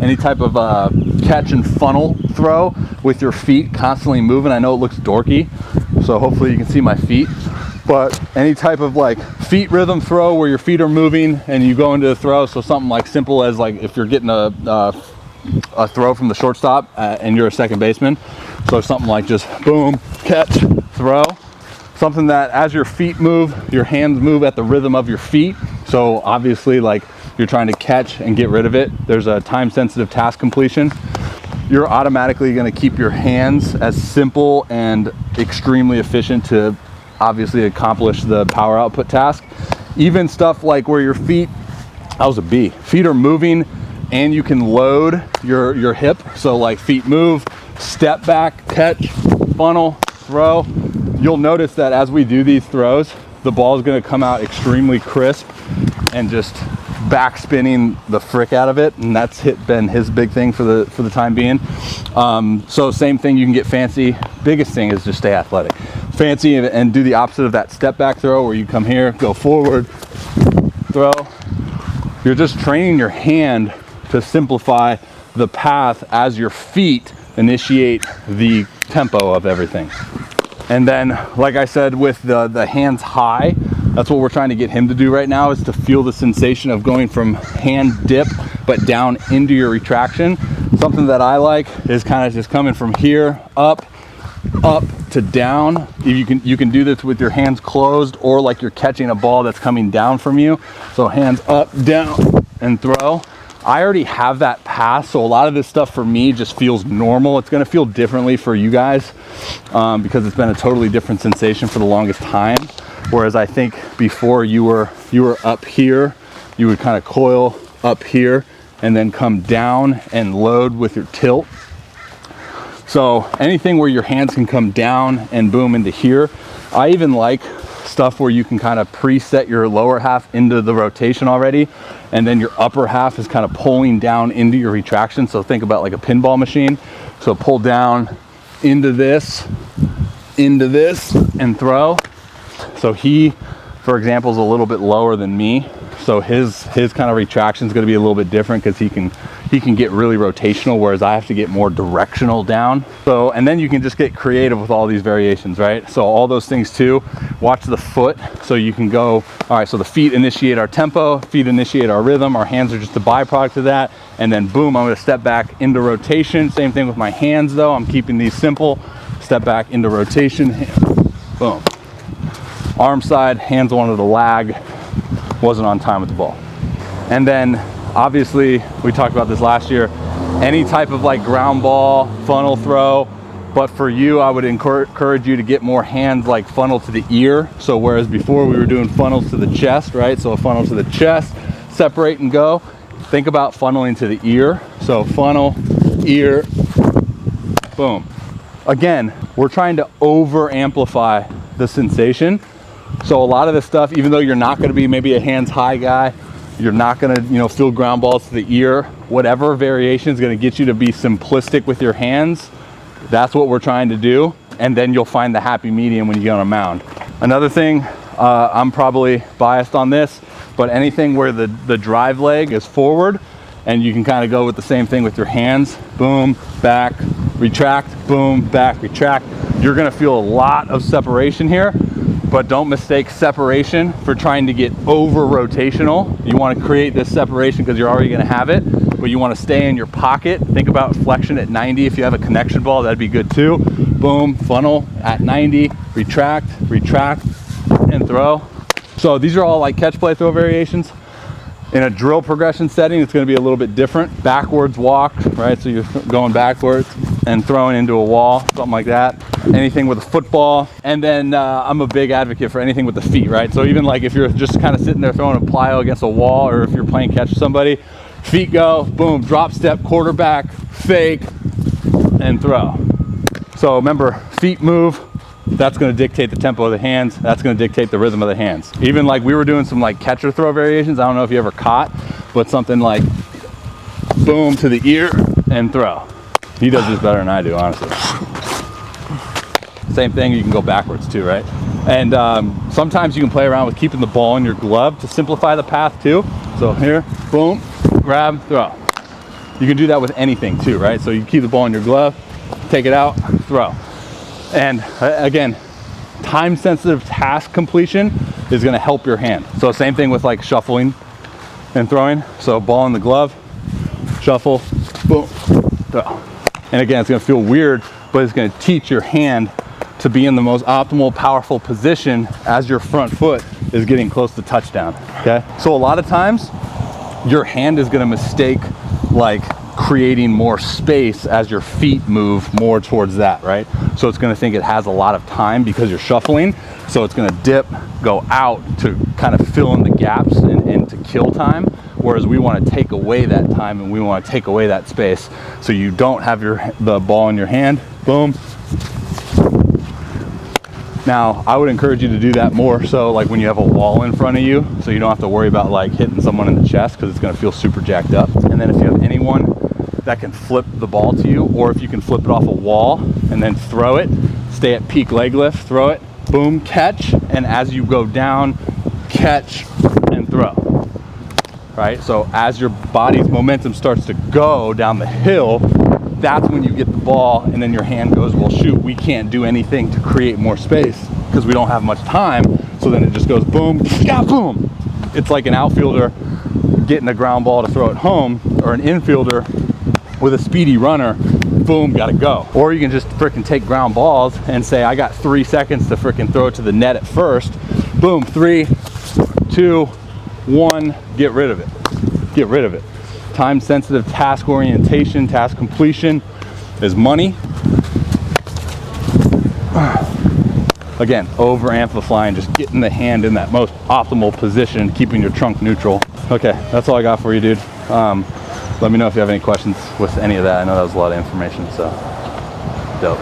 any type of catch and funnel throw with your feet constantly moving. I know it looks dorky, so hopefully you can see my feet, but any type of like feet rhythm throw where your feet are moving and you go into the throw. So something like simple as like if you're getting a throw from the shortstop and you're a second baseman, so something like just boom, catch, throw. Something that as your feet move, your hands move at the rhythm of your feet. So obviously, like you're trying to catch and get rid of it, there's a time sensitive task completion. You're automatically going to keep your hands as simple and extremely efficient to obviously accomplish the power output task. Even stuff like where your feet, that was a B, feet are moving and you can load your hip. So like feet move, step back, catch, funnel, throw. You'll notice that as we do these throws, the ball is going to come out extremely crisp and just back spinning the frick out of it, and that's been his big thing for the time being. So same thing, you can get fancy. Biggest thing is just stay athletic, fancy, and do the opposite of that step back throw where you come here, go forward, throw. You're just training your hand to simplify the path as your feet initiate the tempo of everything. And then, like I said, with the hands high, that's what we're trying to get him to do right now, is to feel the sensation of going from hand dip, but down into your retraction. Something that I like is kind of just coming from here, up to down. You can do this with your hands closed, or like you're catching a ball that's coming down from you. So hands up, down, and throw. I already have that pass, so a lot of this stuff for me just feels normal. It's going to feel differently for you guys because it's been a totally different sensation for the longest time. Whereas I think before you were up here, you would kind of coil up here and then come down and load with your tilt. So anything where your hands can come down and boom into here. I even like stuff where you can kind of preset your lower half into the rotation already, and then your upper half is kind of pulling down into your retraction. So think about like a pinball machine. So pull down into this, and throw. So he, for example, is a little bit lower than me. So his kind of retraction is going to be a little bit different because he can get really rotational, whereas I have to get more directional down. So, and then you can just get creative with all these variations, right? So all those things too. Watch the foot. So you can go, all right, so the feet initiate our tempo, feet initiate our rhythm, our hands are just a byproduct of that. And then boom, I'm going to step back into rotation. Same thing with my hands though. I'm keeping these simple. Step back into rotation, boom. Arm side, hands wanted to lag, wasn't on time with the ball. And then obviously we talked about this last year, any type of like ground ball, funnel throw, but for you, I would encourage you to get more hands like funnel to the ear. So whereas before we were doing funnels to the chest, right? So a funnel to the chest, separate and go. Think about funneling to the ear. So funnel, ear, boom. Again, we're trying to over amplify the sensation. So a lot of this stuff, even though you're not going to be maybe a hands high guy, you're not going to, feel ground balls to the ear, whatever variation is going to get you to be simplistic with your hands, that's what we're trying to do. And then you'll find the happy medium when you get on a mound. Another thing, I'm probably biased on this, but anything where the drive leg is forward and you can kind of go with the same thing with your hands, boom, back, retract, boom, back, retract. You're going to feel a lot of separation here. But don't mistake separation for trying to get over rotational. You want to create this separation because you're already going to have it, but you want to stay in your pocket. Think about flexion at 90. If you have a connection ball, that'd be good too. Boom, funnel at 90, retract, and throw. So these are all like catch, play, throw variations. In a drill progression setting, it's going to be a little bit different. Backwards walk, right? So you're going backwards and throwing into a wall, something like that. Anything with a football. And then I'm a big advocate for anything with the feet, right? So even like if you're just kind of sitting there throwing a plyo against a wall, or if you're playing catch with somebody, feet go, boom, drop step, quarterback, fake, and throw. So remember, feet move. That's going to dictate the tempo of the hands. That's going to dictate the rhythm of the hands. Even like we were doing some like catcher throw variations. I don't know if you ever caught, but something like boom to the ear and throw. He does this better than I do, honestly. Same thing, you can go backwards too, right? And sometimes you can play around with keeping the ball in your glove to simplify the path too. So here, boom, grab, throw. You can do that with anything too, right? So you keep the ball in your glove, take it out, throw. And again, time sensitive task completion is gonna help your hand. So same thing with like shuffling and throwing. So ball in the glove, shuffle, boom, throw. And again, it's gonna feel weird, but it's gonna teach your hand to be in the most optimal, powerful position as your front foot is getting close to touchdown, okay? So a lot of times, your hand is gonna mistake like creating more space as your feet move more towards that, right? So it's gonna think it has a lot of time because you're shuffling. So it's gonna dip, go out to kind of fill in the gaps and to kill time. Whereas we wanna take away that time and we wanna take away that space. So you don't have the ball in your hand, boom. Now, I would encourage you to do that more so like when you have a wall in front of you, so you don't have to worry about like hitting someone in the chest because it's gonna feel super jacked up. And then if you have anyone that can flip the ball to you, or if you can flip it off a wall and then throw it, stay at peak leg lift, throw it, boom, catch, and as you go down, catch and throw, right? So as your body's momentum starts to go down the hill, that's when you get the ball and then your hand goes, well shoot, we can't do anything to create more space because we don't have much time. So then it just goes boom, yeah, boom. It's like an outfielder getting a ground ball to throw it home, or an infielder with a speedy runner, boom, gotta go. Or you can just frickin' take ground balls and say, I got 3 seconds to frickin' throw it to the net at first. Boom, 3, 2, 1, get rid of it. Get rid of it. Time sensitive task orientation, task completion is money. Again, over amplifying, just getting the hand in that most optimal position, keeping your trunk neutral. Okay, that's all I got for you, dude. Let me know if you have any questions with any of that. I know that was a lot of information, so dope.